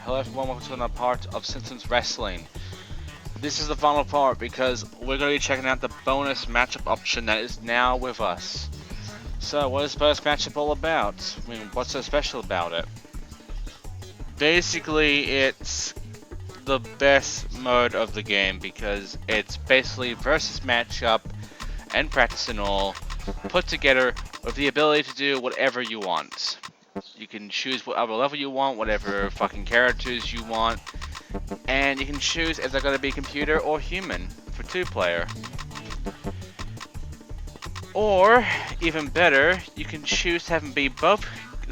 Hello everyone, welcome to another part of Simpsons Wrestling. This is the final part because we're going to be checking out the bonus matchup option that is now with us. So what is bonus matchup all about? I mean, what's so special about it? Basically, it's the best mode of the game because it's basically versus matchup and practice and all put together with the ability to do whatever you want. You can choose whatever level you want, whatever fucking characters you want, and you can choose if they're going to be computer or human for 2-player. Or, even better, you can choose to have them be both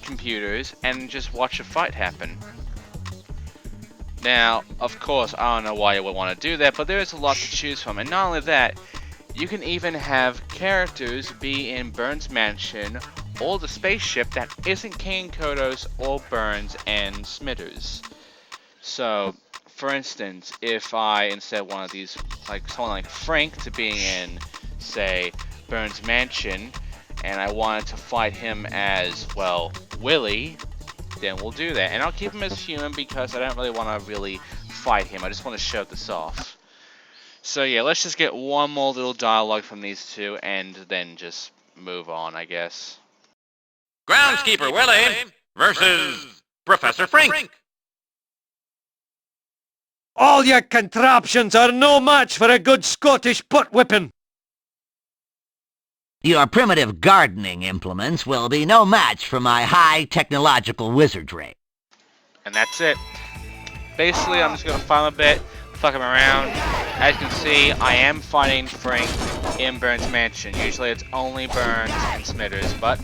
computers and just watch a fight happen. Now, of course, I don't know why you would want to do that, but there is a lot to choose from, and not only that, you can even have characters be in Burns' mansion or the spaceship that isn't Kane Kodos or Burns and Smithers. So, for instance, if I instead one of these, like someone like Frank to being in, say, Burns' mansion, and I wanted to fight him as, well, Willie, then we'll do that. And I'll keep him as human because I don't really want to really fight him. I just want to show this off. So yeah, let's just get one more little dialogue from these two and then just move on, I guess. Groundskeeper Willie versus Professor Frink. All your contraptions are no match for a good Scottish butt-whipping. Your primitive gardening implements will be no match for my high technological wizardry. And that's it. Basically, I'm just going to fight him a bit, fuck him around. As you can see, I am fighting Frank in Burns' mansion. Usually it's only Burns and Smithers, but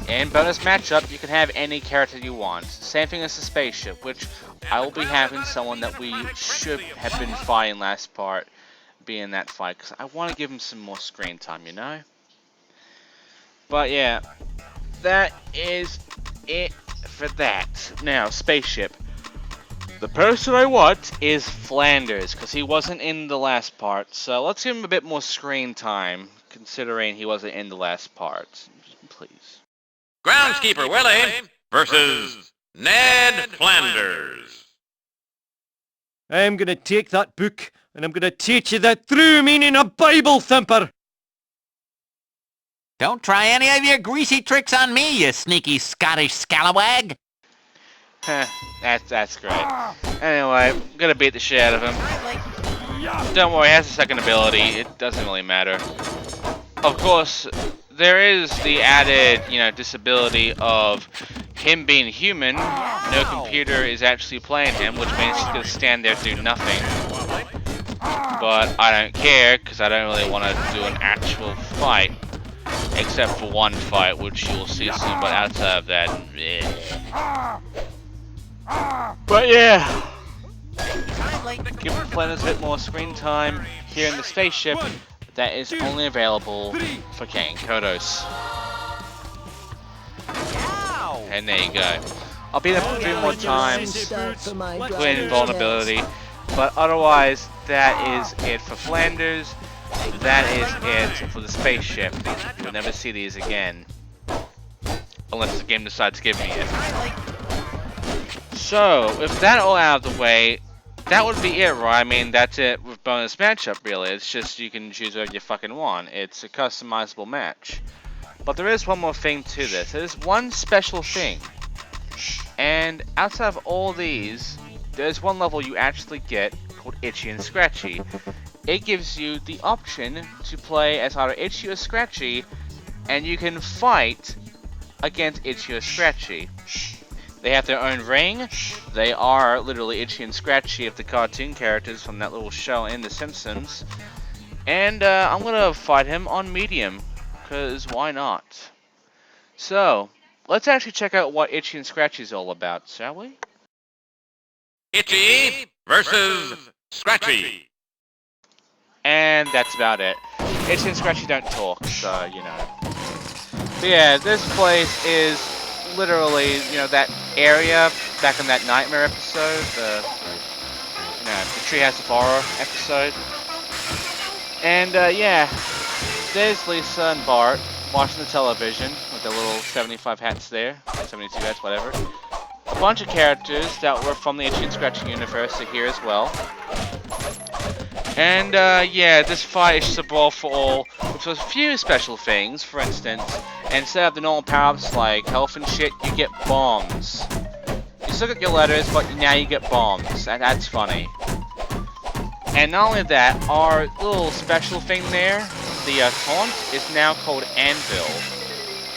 in bonus matchup, you can have any character you want. Same thing as the spaceship, which I will be having someone that we should have been fighting last part be in that fight, because I want to give him some more screen time, you know? But yeah, that is it for that. Now, spaceship. The person I want is Flanders, because he wasn't in the last part, so let's give him a bit more screen time, considering he wasn't in the last part. Please. Groundskeeper Willie versus Ned Flanders. I'm gonna take that book, and I'm gonna teach you the true meaning of Bible thumper. Don't try any of your greasy tricks on me, you sneaky Scottish scalawag. Heh, that's great. Anyway, I'm gonna beat the shit out of him. Don't worry, he has a second ability. It doesn't really matter. Of course, there is the added, disability of him being human. No computer is actually playing him, which means he's gonna stand there and do nothing. But I don't care, because I don't really want to do an actual fight. Except for one fight, which you'll see soon, but outside of that, But yeah, give Flanders a bit more screen time here in the spaceship that is only available for Kane Kodos. And there you go. I'll be there for 3 more times, including invulnerability, but otherwise that is it for Flanders. That is it for the spaceship. You'll never see these again. Unless the game decides to give me it. So, with that all out of the way, that would be it, right? I mean, that's it with bonus matchup, really. It's just you can choose whatever you fucking want. It's a customizable match. But there is one more thing to this. There's one special thing. And outside of all these, there's one level you actually get called Itchy and Scratchy. It gives you the option to play as either Itchy or Scratchy, and you can fight against Itchy or Scratchy. They have their own ring. They are literally Itchy and Scratchy of the cartoon characters from that little show in The Simpsons. And I'm gonna fight him on medium, because why not? So, let's actually check out what Itchy and Scratchy is all about, shall we? Itchy versus Scratchy. And that's about it. Itchy and Scratchy don't talk, so, But yeah, this place is literally, that area back in that Nightmare episode, the Treehouse of Horror episode. And, yeah, there's Lisa and Bart watching the television with their little 75 hats there, 72 hats, whatever. a bunch of characters that were from the Itchy and Scratchy universe are here as well. And yeah, this fight is just a brawl for all, which was a few special things. For instance, instead of the normal power-ups like health and shit, you get bombs. You still get your letters, but now you get bombs. That's funny. And not only that, our little special thing there, the taunt, is now called Anvil.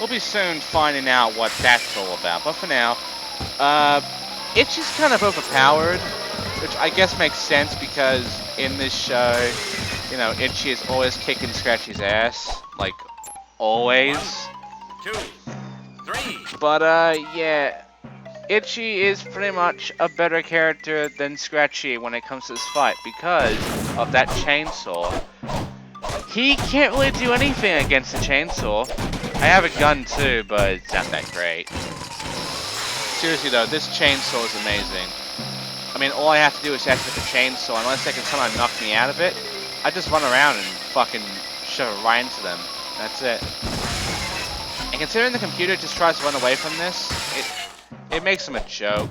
We'll be soon finding out what that's all about. But for now, Itchy's kind of overpowered, which I guess makes sense because in this show, you know, Itchy is always kicking Scratchy's ass. Like, always. 1, 2, 3. But, yeah. Itchy is pretty much a better character than Scratchy when it comes to this fight because of that chainsaw. He can't really do anything against the chainsaw. I have a gun too, but it's not that great. Seriously though, this chainsaw is amazing. I mean, all I have to do is activate the chainsaw, unless they can somehow knock me out of it, I just run around and fucking shove it right into them. That's it. And considering the computer just tries to run away from this, it makes him a joke.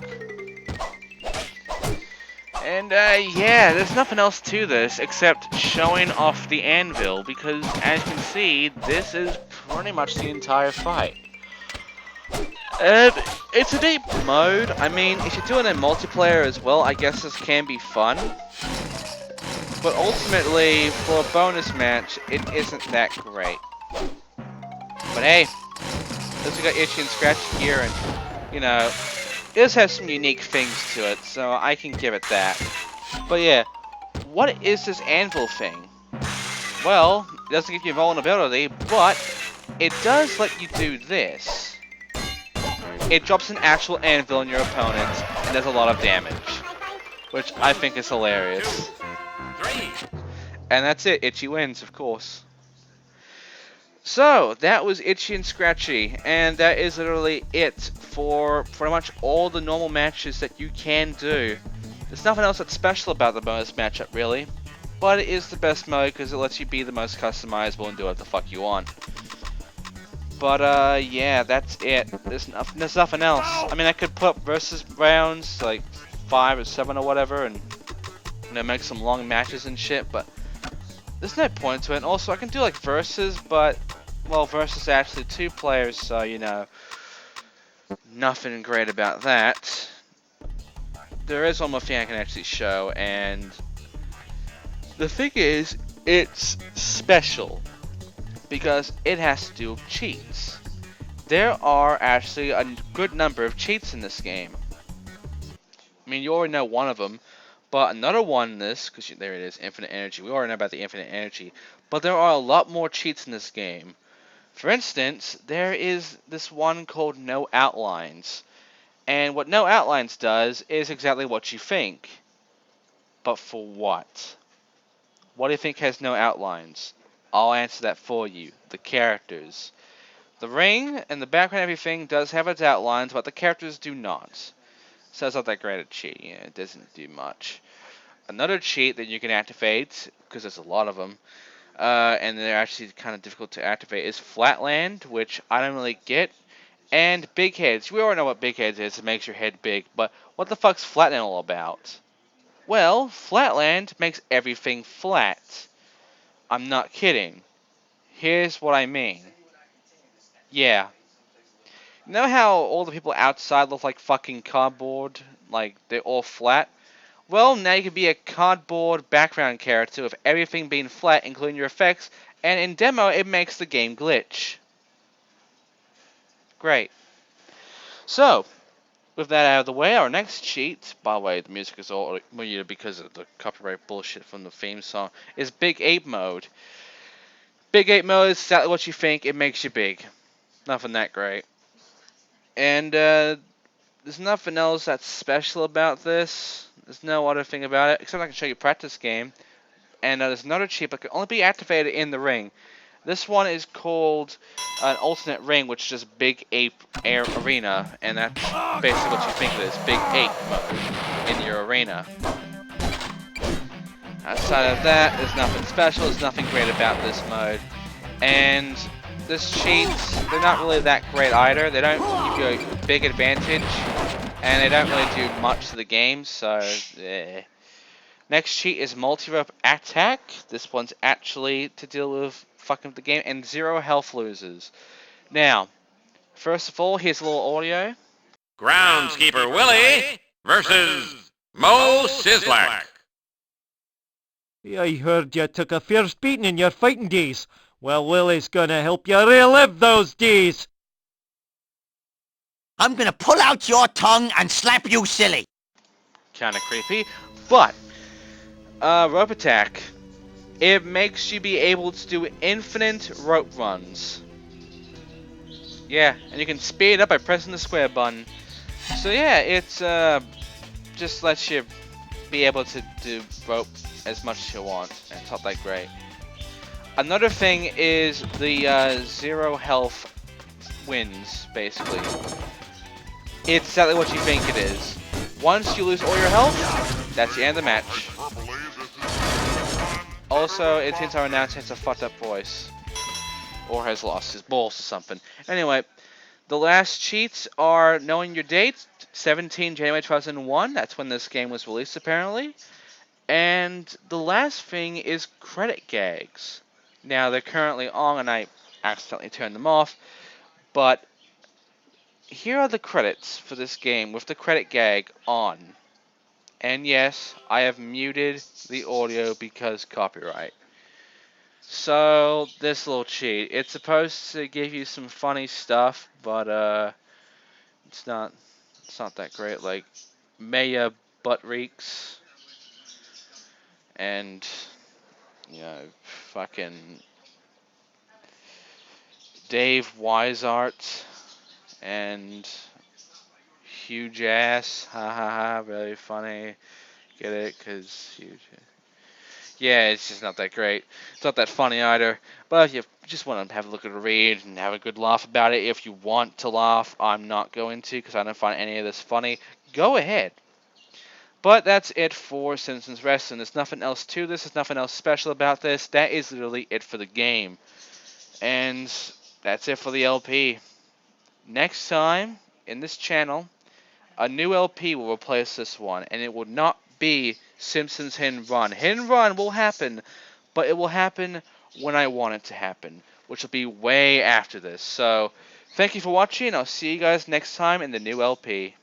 And, yeah, there's nothing else to this except showing off the anvil, because, as you can see, this is pretty much the entire fight. It's a deep mode. I mean, if you're doing a multiplayer as well, I guess this can be fun. But ultimately, for a bonus match, it isn't that great. But hey, at least we got Itchy and Scratchy here, and, you know, it does have some unique things to it, so I can give it that. But yeah, what is this anvil thing? Well, it doesn't give you vulnerability, but it does let you do this. It drops an actual anvil on your opponent and does a lot of damage, which I think is hilarious. 3. And that's it, Itchy wins, of course. So, that was Itchy and Scratchy, and that is literally it for pretty much all the normal matches that you can do. There's nothing else that's special about the bonus matchup, really, but it is the best mode because it lets you be the most customizable and do what the fuck you want. But, yeah, that's it. There's nothing else. I mean, I could put up versus rounds, like 5 or 7 or whatever, and, you know, make some long matches and shit, but there's no point to it. And also, I can do like versus, but, well, versus actually 2 players, so, you know, nothing great about that. There is one more thing I can actually show, and the thing is, it's special because it has to do with cheats. There are actually a good number of cheats in this game. I mean, you already know one of them. But another one in this, because there it is, infinite energy. We already know about the infinite energy. But there are a lot more cheats in this game. For instance, there is this one called No Outlines. And what No Outlines does is exactly what you think. But for what? What do you think has no outlines? I'll answer that for you. The characters. The ring and the background and everything does have its outlines, but the characters do not. So it's not that great a cheat, yeah, it doesn't do much. Another cheat that you can activate, because there's a lot of them, and they're actually kind of difficult to activate, is Flatland, which I don't really get, and Big Heads. We already know what Big Heads is, it makes your head big, but what the fuck's Flatland all about? Well, Flatland makes everything flat. I'm not kidding. Here's what I mean. Yeah. You know how all the people outside look like fucking cardboard? Like, they're all flat? Well, now you can be a cardboard background character with everything being flat, including your effects, and in demo, it makes the game glitch. Great. So, with that out of the way, our next cheat, by the way, the music is all muted because of the copyright bullshit from the theme song, is Big Ape Mode. Big Ape Mode is exactly what you think, it makes you big. Nothing that great. And there's nothing else that's special about this. There's no other thing about it, except I can show you practice game. And there's another cheat, but can only be activated in the ring. This one is called an alternate ring, which is just Big Ape Air Arena, and that's basically what you think of it is Big Ape mode in your arena. Outside of that, there's nothing special, there's nothing great about this mode. And this cheats, they're not really that great either. They don't give you a big advantage. and they don't really do much to the game, so eh. Next cheat is multi-rope attack. This one's actually to deal with fucking with the game, and 0 health losers. Now, first of all, here's a little audio. Groundskeeper Willie versus Mo Sislak. I heard you took a fierce beating in your fighting days. Well, Willie's gonna help you relive those days. I'm gonna pull out your tongue and slap you silly. Kinda creepy. But, rope attack. It makes you be able to do infinite rope runs. Yeah, and you can speed up by pressing the square button. So yeah, it's just lets you be able to do rope as much as you want, and it's not that great. Another thing is the 0 health wins, basically. It's exactly what you think it is. Once you lose all your health, that's the end of the match. Also, it seems our announcer has a fucked up voice. Or has lost his balls or something. Anyway, the last cheats are knowing your date, 17 January 2001. That's when this game was released, apparently. And the last thing is credit gags. Now, they're currently on, and I accidentally turned them off. But here are the credits for this game with the credit gag on. And yes, I have muted the audio because copyright. So, this little cheat, it's supposed to give you some funny stuff, but it's not that great. Like Maya butt reeks and fucking Dave Wiseart and huge ass, ha ha ha, very funny. Get it? Cause huge. Yeah, it's just not that great. It's not that funny either. But if you just want to have a look at a read and have a good laugh about it, if you want to laugh, I'm not going to because I don't find any of this funny. Go ahead. But that's it for Simpsons Wrestling. There's nothing else to this. There's nothing else special about this. That is literally it for the game. And that's it for the LP. Next time, in this channel, a new LP will replace this one. And it will not be Simpsons Hit and Run. Hit and Run will happen, but it will happen when I want it to happen, which will be way after this. So, thank you for watching. I'll see you guys next time in the new LP.